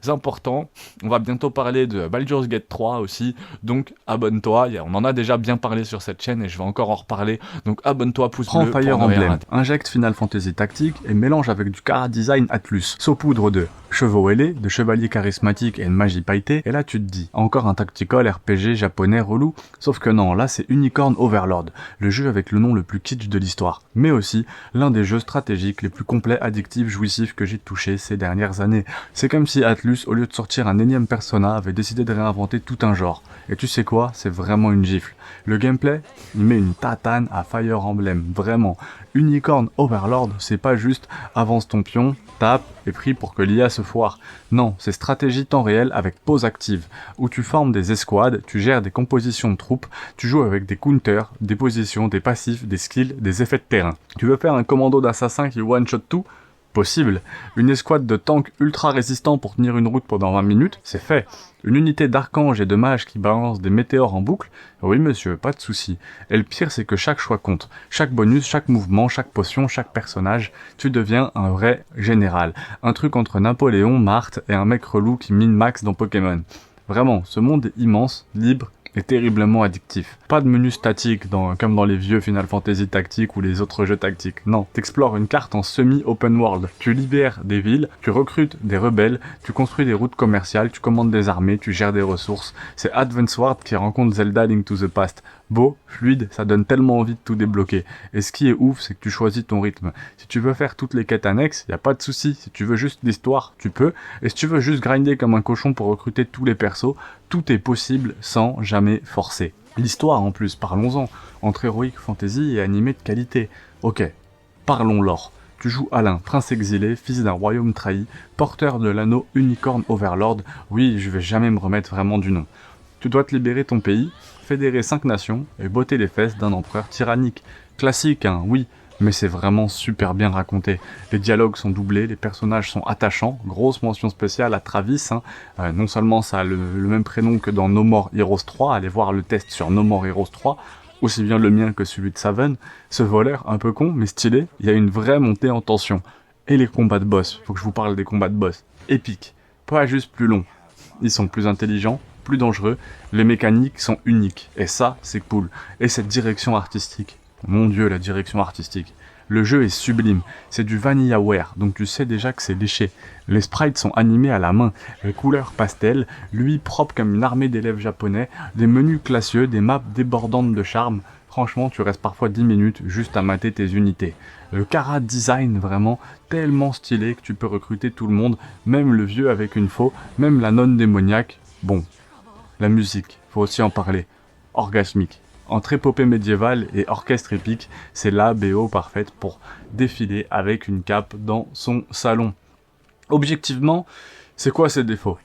important. On va bientôt parler de Baldur's Gate 3 aussi. Donc abonne-toi. On en a déjà bien parlé sur cette chaîne et je vais encore en reparler. Donc abonne-toi, pouce bleu. Prends Fire Emblem, injecte Final Fantasy Tactics et mélange avec du Chara Design Atlus. Saupoudre de chevaux ailés, de chevaliers charismatiques et de magie pailletée, et là tu te dis, encore un tactical RPG japonais relou, sauf que non, là c'est Unicorn Overlord, le jeu avec le nom le plus kitsch de l'histoire, mais aussi l'un des jeux stratégiques les plus complets, addictifs, jouissifs que j'ai touché ces dernières années. C'est comme si Atlus, au lieu de sortir un énième Persona, avait décidé de réinventer tout un genre. Et tu sais quoi, c'est vraiment une gifle. Le gameplay, il met une tatane à Fire Emblem, vraiment. Unicorn Overlord, c'est pas juste avance ton pion, tape et prie pour que l'IA se foire. Non, c'est stratégie temps réel avec pause active, où tu formes des escouades, tu gères des compositions de troupes, tu joues avec des counters, des positions, des passifs, des skills, des effets de terrain. Tu veux faire un commando d'assassin qui one-shot tout ? Possible. Une escouade de tanks ultra résistants pour tenir une route pendant 20 minutes, c'est fait. Une unité d'archanges et de mages qui balancent des météores en boucle, oui monsieur, pas de souci. Et le pire c'est que chaque choix compte. Chaque bonus, chaque mouvement, chaque potion, chaque personnage, tu deviens un vrai général. Un truc entre Napoléon, Marthe et un mec relou qui mine max dans Pokémon. Vraiment, ce monde est immense, libre, est terriblement addictif. Pas de menu statique comme dans les vieux Final Fantasy Tactics ou les autres jeux tactiques. Non, t'explores une carte en semi-open world. Tu libères des villes, tu recrutes des rebelles, tu construis des routes commerciales, tu commandes des armées, tu gères des ressources. C'est Advance Wars qui rencontre Zelda Link to the Past. Beau, fluide, ça donne tellement envie de tout débloquer. Et ce qui est ouf, c'est que tu choisis ton rythme. Si tu veux faire toutes les quêtes annexes, y a pas de souci. Si tu veux juste l'histoire, tu peux. Et si tu veux juste grinder comme un cochon pour recruter tous les persos, tout est possible sans jamais forcer. L'histoire en plus, parlons-en. Entre Heroic Fantasy et animé de qualité. Ok, parlons lore. Tu joues Alain, prince exilé, fils d'un royaume trahi, porteur de l'anneau Unicorn Overlord. Oui, je vais jamais me remettre vraiment du nom. Tu dois te libérer ton pays, fédérer 5 nations et botter les fesses d'un empereur tyrannique. Classique, oui, mais c'est vraiment super bien raconté. Les dialogues sont doublés, les personnages sont attachants. Grosse mention spéciale à Travis. Non seulement ça a le même prénom que dans No More Heroes 3, allez voir le test sur No More Heroes 3, aussi bien le mien que celui de Saven. Ce voleur, un peu con, mais stylé, il y a une vraie montée en tension. Et les combats de boss, faut que je vous parle des combats de boss. Épiques, pas juste plus longs. Ils sont plus intelligents, plus dangereux, les mécaniques sont uniques, et ça, c'est cool. Et cette direction artistique, mon dieu, la direction artistique. Le jeu est sublime, c'est du VanillaWare, donc tu sais déjà que c'est léché. Les sprites sont animés à la main, les couleurs pastel, lui propre comme une armée d'élèves japonais, des menus classieux, des maps débordantes de charme. Franchement, tu restes parfois 10 minutes juste à mater tes unités. Le Chara Design, vraiment tellement stylé que tu peux recruter tout le monde, même le vieux avec une faux, même la nonne démoniaque. Bon, la musique, faut aussi en parler. Orgasmique. Entre épopée médiévale et orchestre épique, c'est la BO parfaite pour défiler avec une cape dans son salon. Objectivement, c'est quoi ses défauts ?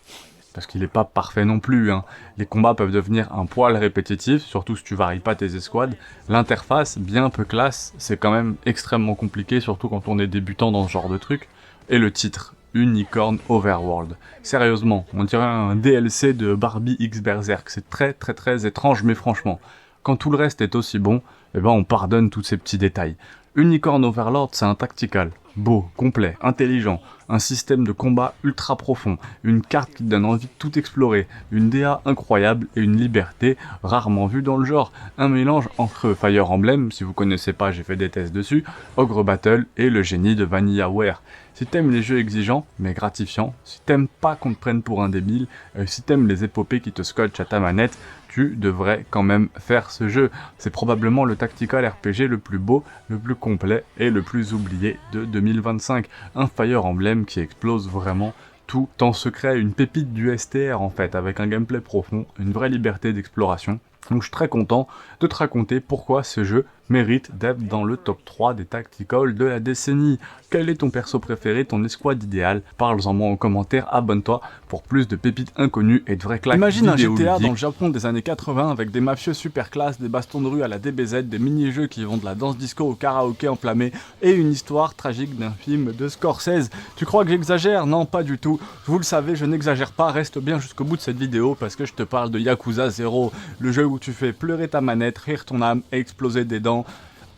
Parce qu'il n'est pas parfait non plus, hein. Les combats peuvent devenir un poil répétitifs, surtout si tu varies pas tes escouades. L'interface, bien peu classe, c'est quand même extrêmement compliqué, surtout quand on est débutant dans ce genre de truc. Et le titre, Unicorn Overworld. Sérieusement, on dirait un DLC de Barbie X Berserk, c'est très très très étrange, mais franchement, quand tout le reste est aussi bon, eh ben on pardonne tous ces petits détails. Unicorn Overlord, c'est un tactical. Beau, complet, intelligent, un système de combat ultra profond, une carte qui te donne envie de tout explorer, une DA incroyable et une liberté rarement vue dans le genre. Un mélange entre Fire Emblem, si vous connaissez pas, j'ai fait des tests dessus, Ogre Battle et le génie de VanillaWare. Si t'aimes les jeux exigeants, mais gratifiants, si t'aimes pas qu'on te prenne pour un débile, si t'aimes les épopées qui te scotchent à ta manette, tu devrais quand même faire ce jeu. C'est probablement le tactical RPG le plus beau, le plus complet et le plus oublié de 2025. Un Fire Emblem qui explose vraiment tout en secret, une pépite du STR en fait, avec un gameplay profond, une vraie liberté d'exploration. Donc je suis très content de te raconter pourquoi ce jeu mérite d'être dans le top 3 des tacticals de la décennie. Quel est ton perso préféré, ton escouade idéale? Parle-en moi en commentaire, abonne-toi pour plus de pépites inconnues et de vraies claques. Imagine un GTA dans le Japon des années 80 avec des mafieux super classe, des bastons de rue à la DBZ, des mini-jeux qui vont de la danse disco au karaoké enflammé et une histoire tragique d'un film de Scorsese. Tu crois que j'exagère? Non, pas du tout. Vous le savez, je n'exagère pas, reste bien jusqu'au bout de cette vidéo parce que je te parle de Yakuza 0, le jeu où tu fais pleurer ta manette, rire ton âme et exploser des dents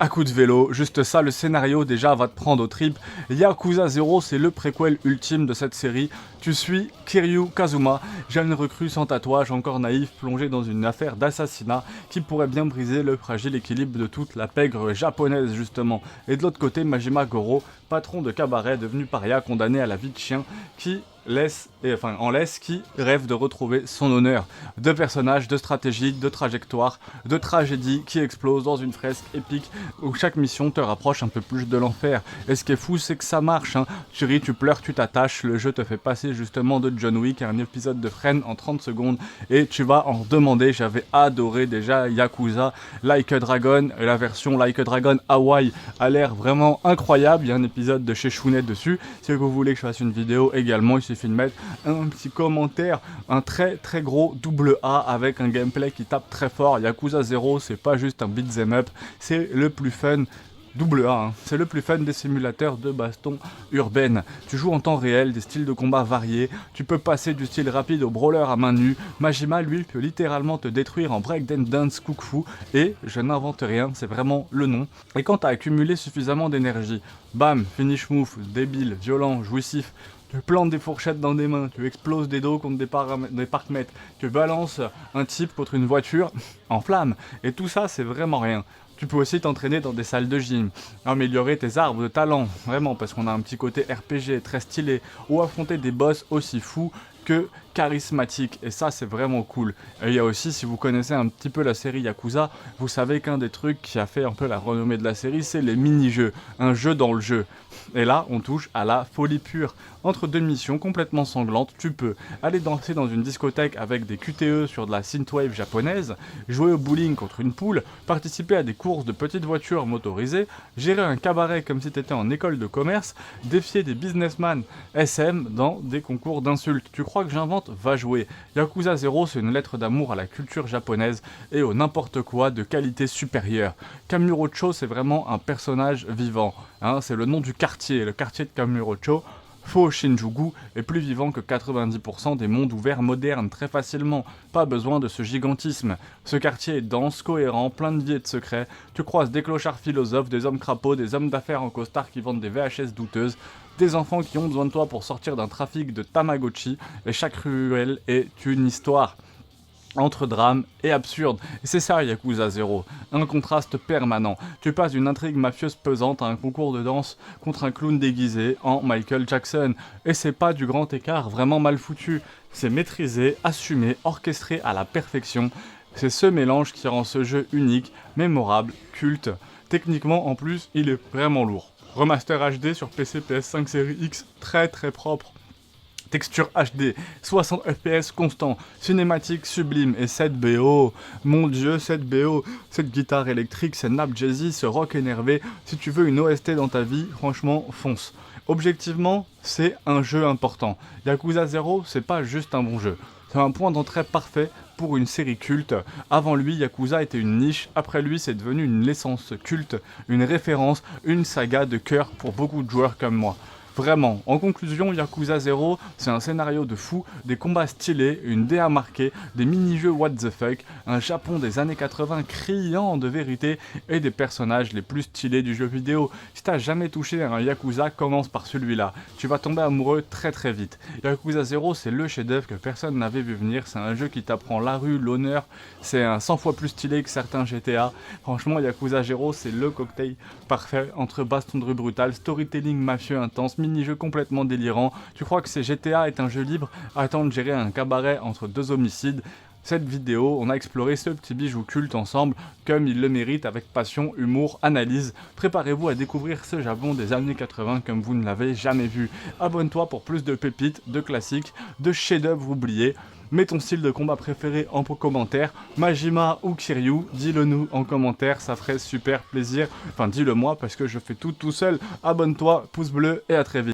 à coup de vélo. Juste ça, le scénario déjà va te prendre aux tripes. Yakuza 0, c'est le préquel ultime de cette série. Tu suis Kiryu Kazuma, jeune recrue sans tatouage, encore naïf, plongé dans une affaire d'assassinat qui pourrait bien briser le fragile équilibre de toute la pègre japonaise justement. Et de l'autre côté, Majima Goro, patron de cabaret devenu paria, condamné à la vie de chien, qui rêve de retrouver son honneur. Deux personnages, de stratégie, de trajectoire, de tragédie qui explosent dans une fresque épique où chaque mission te rapproche un peu plus de l'enfer. Et ce qui est fou, c'est que ça marche, hein. Tu ris, tu pleures, tu t'attaches, le jeu te fait passer justement de John Wick à un épisode de Friends en 30 secondes et tu vas en demander. J'avais adoré déjà Yakuza Like a Dragon, et la version Like a Dragon Hawaii a l'air vraiment incroyable. Il y a un épisode de chez Shounet dessus. Si vous voulez que je fasse une vidéo également, il suffit de mettre un petit commentaire, un très très gros double A avec un gameplay qui tape très fort. Yakuza 0, c'est pas juste un beat'em up, c'est le plus fun. Double A, hein. C'est le plus fun des simulateurs de baston urbaine. Tu joues en temps réel, des styles de combat variés, tu peux passer du style rapide au brawler à main nue. Majima, lui, peut littéralement te détruire en breakdance kung-fu, et je n'invente rien, c'est vraiment le nom. Et quand t'as accumulé suffisamment d'énergie, bam, finish move, débile, violent, jouissif, tu plantes des fourchettes dans des mains, tu exploses des dos contre des parcs-mètres, tu balances un type contre une voiture en flammes, et tout ça c'est vraiment rien. Tu peux aussi t'entraîner dans des salles de gym, améliorer tes arbres de talent, vraiment, parce qu'on a un petit côté RPG très stylé, ou affronter des boss aussi fous que charismatiques, et ça c'est vraiment cool. Et il y a aussi, si vous connaissez un petit peu la série Yakuza, vous savez qu'un des trucs qui a fait un peu la renommée de la série, c'est les mini-jeux, un jeu dans le jeu. Et là, on touche à la folie pure. Entre deux missions complètement sanglantes, tu peux aller danser dans une discothèque avec des QTE sur de la synthwave japonaise, jouer au bowling contre une poule, participer à des courses de petites voitures motorisées, gérer un cabaret comme si t'étais en école de commerce, défier des businessmen SM dans des concours d'insultes. Tu crois que j'invente? Va jouer. Yakuza 0, c'est une lettre d'amour à la culture japonaise et au n'importe quoi de qualité supérieure. Kamurocho, c'est vraiment un personnage vivant. Hein, c'est le nom du quartier. Le quartier de Kamurocho, Faux Shinjuku, est plus vivant que 90% des mondes ouverts modernes, très facilement. Pas besoin de ce gigantisme. Ce quartier est dense, cohérent, plein de vie et de secrets. Tu croises des clochards philosophes, des hommes crapauds, des hommes d'affaires en costard qui vendent des VHS douteuses, des enfants qui ont besoin de toi pour sortir d'un trafic de Tamagotchi, et chaque ruelle est une histoire. Entre drame et absurde. Et c'est ça Yakuza 0, un contraste permanent. Tu passes d'une intrigue mafieuse pesante à un concours de danse contre un clown déguisé en Michael Jackson. Et c'est pas du grand écart vraiment mal foutu. C'est maîtrisé, assumé, orchestré à la perfection. C'est ce mélange qui rend ce jeu unique, mémorable, culte. Techniquement en plus, il est vraiment lourd. Remaster HD sur PC, PS5 Série X, très très propre. Texture HD, 60 FPS constant, cinématique sublime et cette BO, mon dieu cette BO, cette guitare électrique, cette nappe jazzy, ce rock énervé, si tu veux une OST dans ta vie, franchement fonce. Objectivement, c'est un jeu important. Yakuza 0, c'est pas juste un bon jeu. C'est un point d'entrée parfait pour une série culte. Avant lui, Yakuza était une niche, après lui, c'est devenu une licence culte, une référence, une saga de cœur pour beaucoup de joueurs comme moi. Vraiment, en conclusion, Yakuza 0, c'est un scénario de fou, des combats stylés, une DA marquée, des mini-jeux what the fuck, un Japon des années 80 criant de vérité et des personnages les plus stylés du jeu vidéo. Si t'as jamais touché à un Yakuza, commence par celui-là. Tu vas tomber amoureux très très vite. Yakuza 0, c'est le chef-d'œuvre que personne n'avait vu venir, c'est un jeu qui t'apprend la rue, l'honneur, c'est un 100 fois plus stylé que certains GTA. Franchement, Yakuza 0, c'est le cocktail parfait entre baston de rue brutal, storytelling mafieux intense, mini-jeu complètement délirant. Tu crois que GTA est un jeu libre? Attends de gérer un cabaret entre deux homicides. Cette vidéo, on a exploré ce petit bijou culte ensemble, comme il le mérite, avec passion, humour, analyse. Préparez-vous à découvrir ce Japon des années 80 comme vous ne l'avez jamais vu. Abonne-toi pour plus de pépites, de classiques, de chefs-d'œuvre oubliés. Mets ton style de combat préféré en commentaire, Majima ou Kiryu, dis-le nous en commentaire, ça ferait super plaisir. Enfin, dis-le moi parce que je fais tout seul. Abonne-toi, pouce bleu et à très vite.